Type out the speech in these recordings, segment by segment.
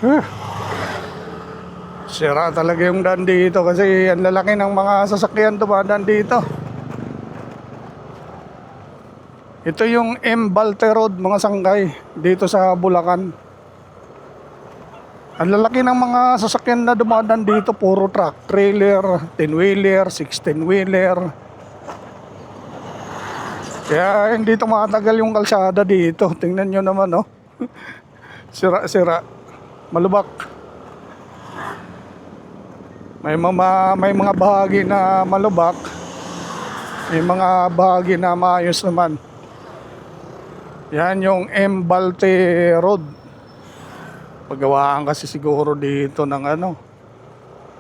Huh. Sira talaga yung daan dito kasi ang lalaki ng mga sasakyan dumadaan dito. Ito yung M. Balte Road mga sangkay dito sa Bulacan. Ang lalaki ng mga sasakyan na dumadaan dito, puro truck, trailer, 10-wheeler, 16-wheeler. Kaya hindi tumatagal yung kalsada dito. Tingnan nyo naman, oh. Sira-sira. Malubak. May mga bahagi na malubak. May mga bahagi na maayos naman. Yan yung M. Balte Road. Paggawaan kasi siguro dito ng ano.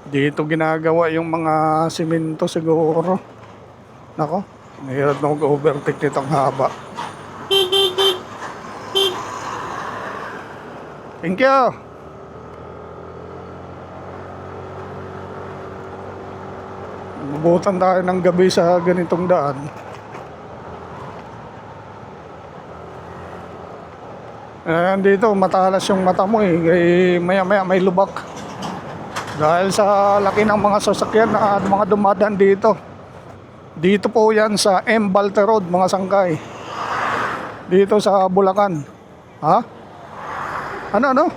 Dito ginagawa yung mga simento siguro. Nako, mahirap na mag-overtake nitong haba. Thank you. Mabutan tayo ng gabi sa ganitong daan. Dito matalas yung mata mo eh. Maya maya may lubak. Dahil sa laki ng mga sasakyan na mga dumadaan dito. Dito po yan sa M. Balte Road mga sangkay. Dito sa Bulacan. Ha? Ano?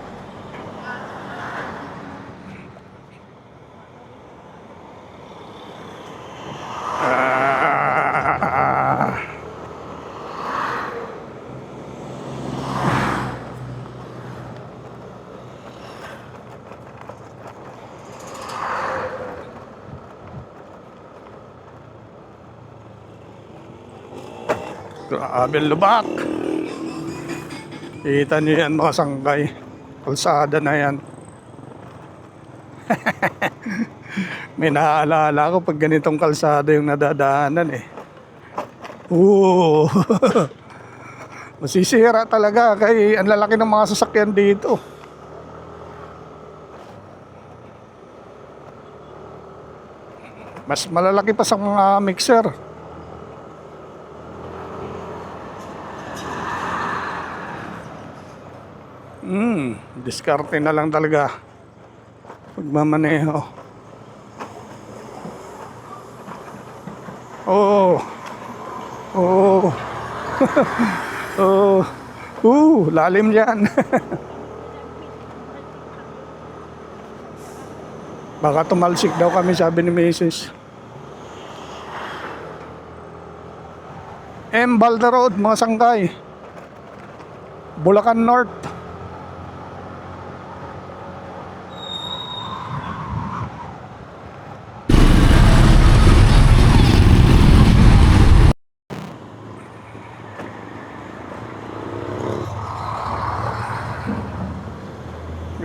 Grabe lubak. Kita nyo yan mga sangkay. Kalsada na yan. May naaalala ko pag ganitong kalsada yung nadadaanan eh. Masisira talaga kay ang lalaki ng mga sasakyan dito. Mas malalaki pa sa mga mixer. Diskarte na lang talaga pagmamaneho. Oh. Lalim yan. Baka tumalsik daw kami, sabi ni Mrs. M. Balte Road mga sangkay, Bulacan North.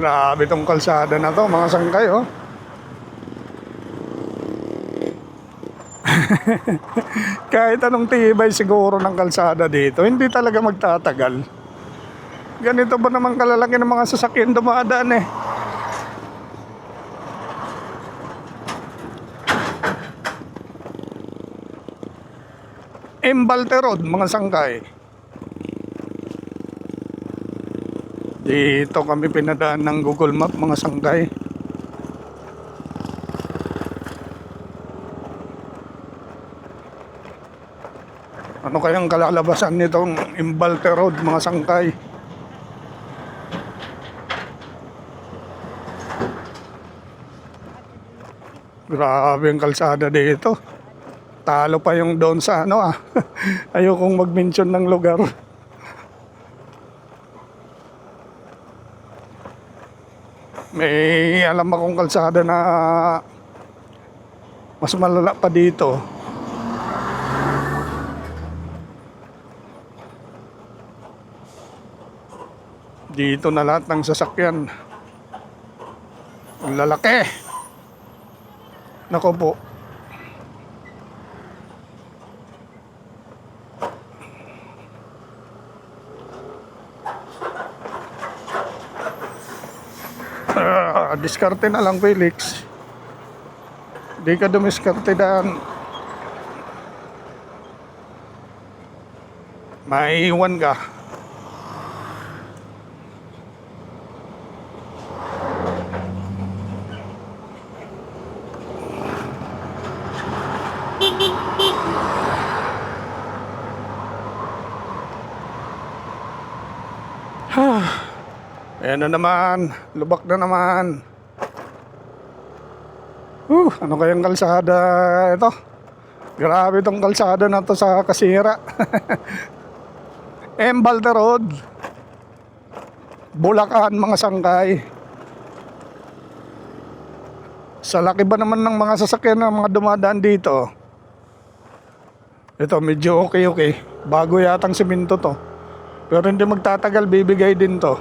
Grabe tong kalsada na to mga sangkay, oh. Kahit anong tibay siguro ng kalsada dito, hindi talaga magtatagal. Ganito ba naman kalalaki ng mga sasakyan dumadaan eh. M. Balte Road mga sangkay. Dito kami pinadaan ng Google Map mga sangkay. Ano kayang kalalabasan nitong M. Balte Road mga sangkay? Grabe ang kalsada dito. Talo pa yung doon sa ano ah. Ayokong mag-mention ng lugar. May alam akong kalsada na mas malala pa dito. Dito na lahat ng sasakyan. Ang lalaki. Nako po. Diskarte na lang, Felix. Di ka dumiskarte daan. Maiiwan ka. Ayan na naman. Lubak na naman. Ano kayang kalsada ito? Grabe itong kalsada na to sa Kasira. Embalde Road. Bulacan, mga sangkay. Sa laki ba naman ng mga sasakyan ng mga dumadaan dito? Ito medyo okay. Bago yatang simento to. Pero hindi magtatagal, bibigay din to.